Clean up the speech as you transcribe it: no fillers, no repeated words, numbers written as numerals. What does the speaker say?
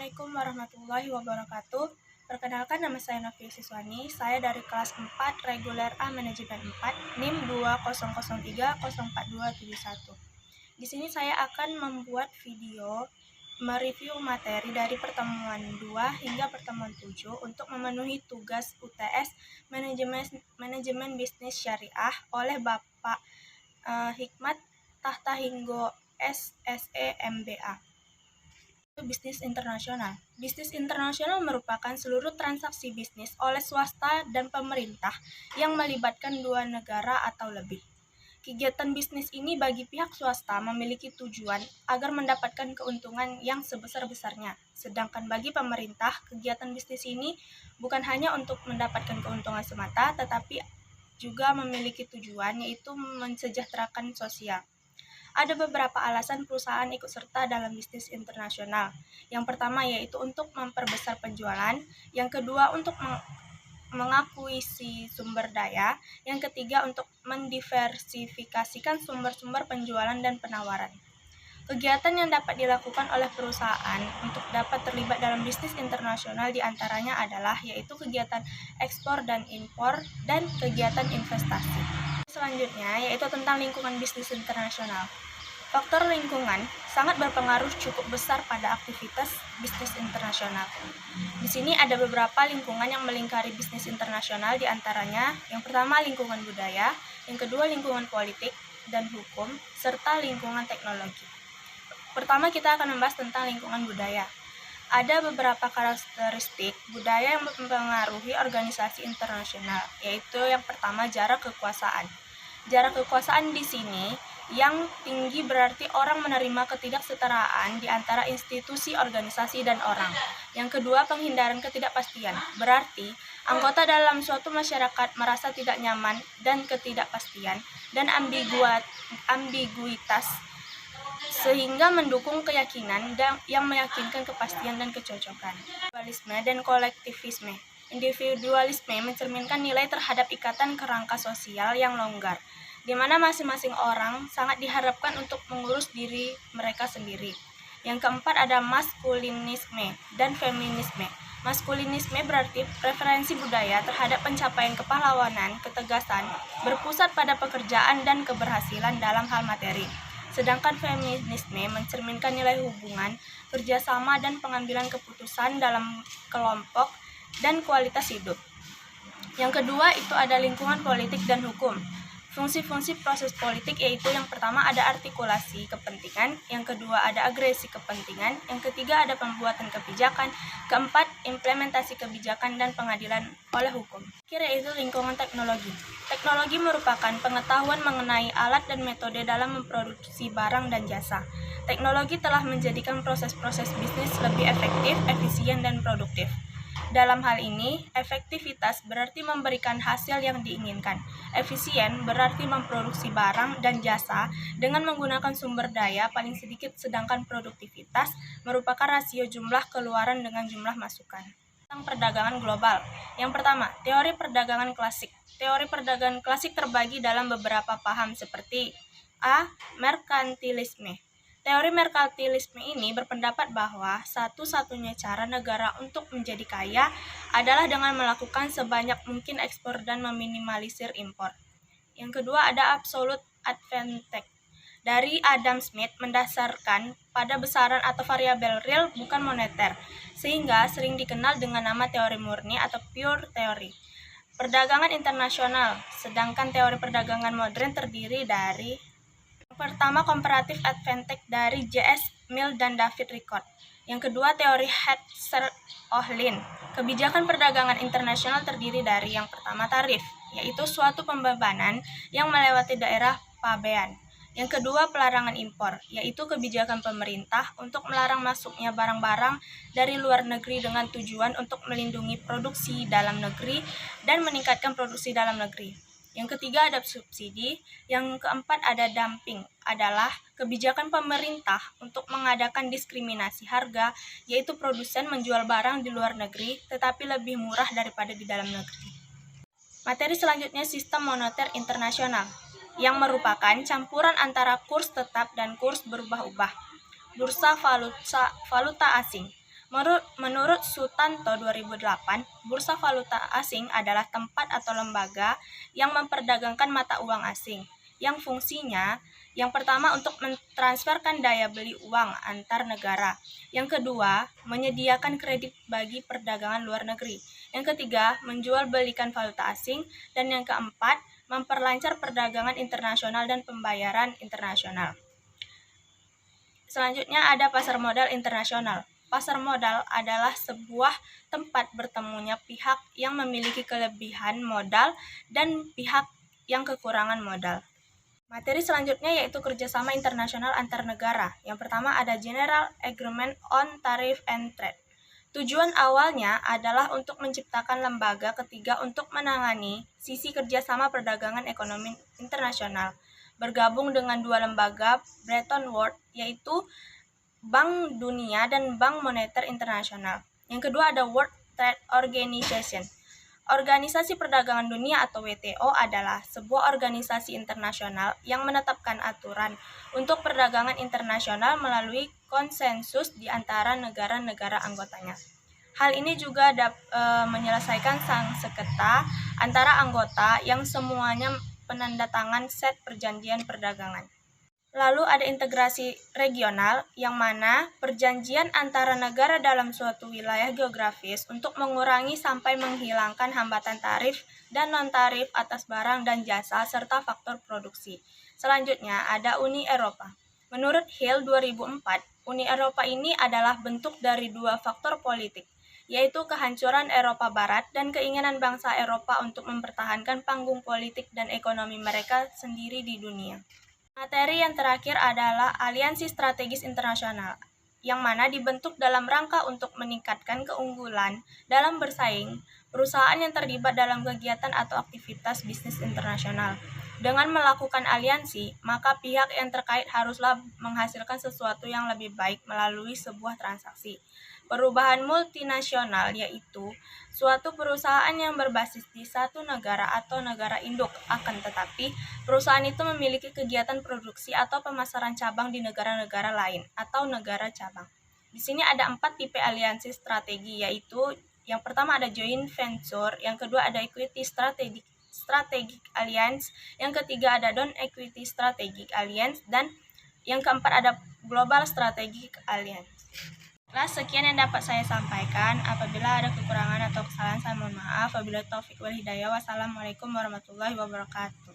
Assalamualaikum warahmatullahi wabarakatuh. Perkenalkan, nama saya Novia Siswani. Saya dari kelas 4 reguler A Manajemen 4 NIM 2003042271. Di sini saya akan membuat video mereview materi dari pertemuan 2 hingga pertemuan 7 untuk memenuhi tugas UTS Manajemen Bisnis Syariah oleh Bapak Hikmat Tahtahinggo SSE MBA. Bisnis internasional. Bisnis internasional merupakan seluruh transaksi bisnis oleh swasta dan pemerintah yang melibatkan dua negara atau lebih. Kegiatan bisnis ini bagi pihak swasta memiliki tujuan agar mendapatkan keuntungan yang sebesar-besarnya. Sedangkan bagi pemerintah, kegiatan bisnis ini bukan hanya untuk mendapatkan keuntungan semata, tetapi juga memiliki tujuan, yaitu mensejahterakan sosial. Ada beberapa alasan perusahaan ikut serta dalam bisnis internasional. Yang pertama yaitu untuk memperbesar penjualan, yang kedua untuk mengakuisisi sumber daya, yang ketiga untuk mendiversifikasikan sumber-sumber penjualan dan penawaran. Kegiatan yang dapat dilakukan oleh perusahaan untuk dapat terlibat dalam bisnis internasional diantaranya adalah yaitu kegiatan ekspor dan impor dan kegiatan investasi. Selanjutnya yaitu tentang lingkungan bisnis internasional. Faktor lingkungan sangat berpengaruh cukup besar pada aktivitas bisnis internasional. Di sini ada beberapa lingkungan yang melingkari bisnis internasional, diantaranya yang pertama lingkungan budaya, yang kedua lingkungan politik dan hukum, serta lingkungan teknologi. Pertama kita akan membahas tentang lingkungan budaya. Ada beberapa karakteristik budaya yang mempengaruhi organisasi internasional, yaitu yang pertama jarak kekuasaan. Jarak kekuasaan di sini yang tinggi berarti orang menerima ketidaksetaraan di antara institusi, organisasi, dan orang. Yang kedua, penghindaran ketidakpastian. Berarti, anggota dalam suatu masyarakat merasa tidak nyaman dan ketidakpastian dan ambiguitas sehingga mendukung keyakinan yang meyakinkan kepastian dan kecocokan. Individualisme dan kolektivisme. Individualisme mencerminkan nilai terhadap ikatan kerangka sosial yang longgar, di mana masing-masing orang sangat diharapkan untuk mengurus diri mereka sendiri. Yang keempat ada maskulinisme dan feminisme. Maskulinisme berarti preferensi budaya terhadap pencapaian kepahlawanan, ketegasan, berpusat pada pekerjaan dan keberhasilan dalam hal materi. Sedangkan feminisme mencerminkan nilai hubungan, kerjasama, dan pengambilan keputusan dalam kelompok dan kualitas hidup. Yang kedua itu ada lingkungan politik dan hukum. Fungsi-fungsi proses politik yaitu yang pertama ada artikulasi kepentingan, yang kedua ada agresi kepentingan, yang ketiga ada pembuatan kebijakan, keempat implementasi kebijakan dan pengadilan oleh hukum. Yaitu lingkungan teknologi. Teknologi merupakan pengetahuan mengenai alat dan metode dalam memproduksi barang dan jasa. Teknologi telah menjadikan proses-proses bisnis lebih efektif, efisien, dan produktif. Dalam hal ini, efektivitas berarti memberikan hasil yang diinginkan. Efisien berarti memproduksi barang dan jasa dengan menggunakan sumber daya paling sedikit, sedangkan produktivitas merupakan rasio jumlah keluaran dengan jumlah masukan. Tentang perdagangan global. Yang pertama, teori perdagangan klasik. Teori perdagangan klasik terbagi dalam beberapa paham seperti A. Merkantilisme. Teori merkantilisme ini berpendapat bahwa satu-satunya cara negara untuk menjadi kaya adalah dengan melakukan sebanyak mungkin ekspor dan meminimalisir impor. Yang kedua ada absolute advantage. Dari Adam Smith mendasarkan pada besaran atau variabel real bukan moneter, sehingga sering dikenal dengan nama teori murni atau pure theory. Perdagangan internasional, sedangkan teori perdagangan modern terdiri dari pertama, comparative advantage dari J.S. Mill dan David Ricardo. Yang kedua, teori Hetzer-Ohlin. Kebijakan perdagangan internasional terdiri dari yang pertama, tarif, yaitu suatu pembebanan yang melewati daerah pabean. Yang kedua, pelarangan impor, yaitu kebijakan pemerintah untuk melarang masuknya barang-barang dari luar negeri dengan tujuan untuk melindungi produksi dalam negeri dan meningkatkan produksi dalam negeri. Yang ketiga ada subsidi, yang keempat ada dumping, adalah kebijakan pemerintah untuk mengadakan diskriminasi harga, yaitu produsen menjual barang di luar negeri tetapi lebih murah daripada di dalam negeri. Materi selanjutnya sistem moneter internasional, yang merupakan campuran antara kurs tetap dan kurs berubah-ubah. Bursa valuta asing. Menurut Sutanto 2008, bursa valuta asing adalah tempat atau lembaga yang memperdagangkan mata uang asing, yang fungsinya yang pertama untuk mentransferkan daya beli uang antar negara, yang kedua menyediakan kredit bagi perdagangan luar negeri, yang ketiga menjual belikan valuta asing, dan yang keempat memperlancar perdagangan internasional dan pembayaran internasional. Selanjutnya ada pasar modal internasional. Pasar modal adalah sebuah tempat bertemunya pihak yang memiliki kelebihan modal dan pihak yang kekurangan modal. Materi selanjutnya yaitu kerjasama internasional antar negara. Yang pertama ada General Agreement on Tariff and Trade. Tujuan awalnya adalah untuk menciptakan lembaga ketiga untuk menangani sisi kerjasama perdagangan ekonomi internasional. Bergabung dengan dua lembaga Bretton Woods, yaitu Bank Dunia dan Bank Moneter Internasional. Yang kedua ada World Trade Organization. Organisasi Perdagangan Dunia atau WTO adalah sebuah organisasi internasional yang menetapkan aturan untuk perdagangan internasional melalui konsensus di antara negara-negara anggotanya. Hal ini juga menyelesaikan sengketa antara anggota yang semuanya penandatangan set perjanjian perdagangan. Lalu ada integrasi regional, yang mana perjanjian antara negara dalam suatu wilayah geografis untuk mengurangi sampai menghilangkan hambatan tarif dan non-tarif atas barang dan jasa serta faktor produksi. Selanjutnya ada Uni Eropa. Menurut Hill 2004, Uni Eropa ini adalah bentuk dari dua faktor politik, yaitu kehancuran Eropa Barat dan keinginan bangsa Eropa untuk mempertahankan panggung politik dan ekonomi mereka sendiri di dunia. Materi yang terakhir adalah Aliansi Strategis Internasional, yang mana dibentuk dalam rangka untuk meningkatkan keunggulan dalam bersaing perusahaan yang terlibat dalam kegiatan atau aktivitas bisnis internasional. Dengan melakukan aliansi, maka pihak yang terkait haruslah menghasilkan sesuatu yang lebih baik melalui sebuah transaksi. Perubahan multinasional yaitu suatu perusahaan yang berbasis di satu negara atau negara induk, akan tetapi perusahaan itu memiliki kegiatan produksi atau pemasaran cabang di negara-negara lain atau negara cabang. Di sini ada 4 tipe aliansi strategi, yaitu yang pertama ada joint venture, yang kedua ada equity strategic alliance, yang ketiga ada non-equity strategic alliance, dan yang keempat ada global strategic alliance. Sekian yang dapat saya sampaikan. Apabila ada kekurangan atau kesalahan, saya mohon maaf. Wabillahi taufiq wal hidayah. Wassalamualaikum warahmatullahi wabarakatuh.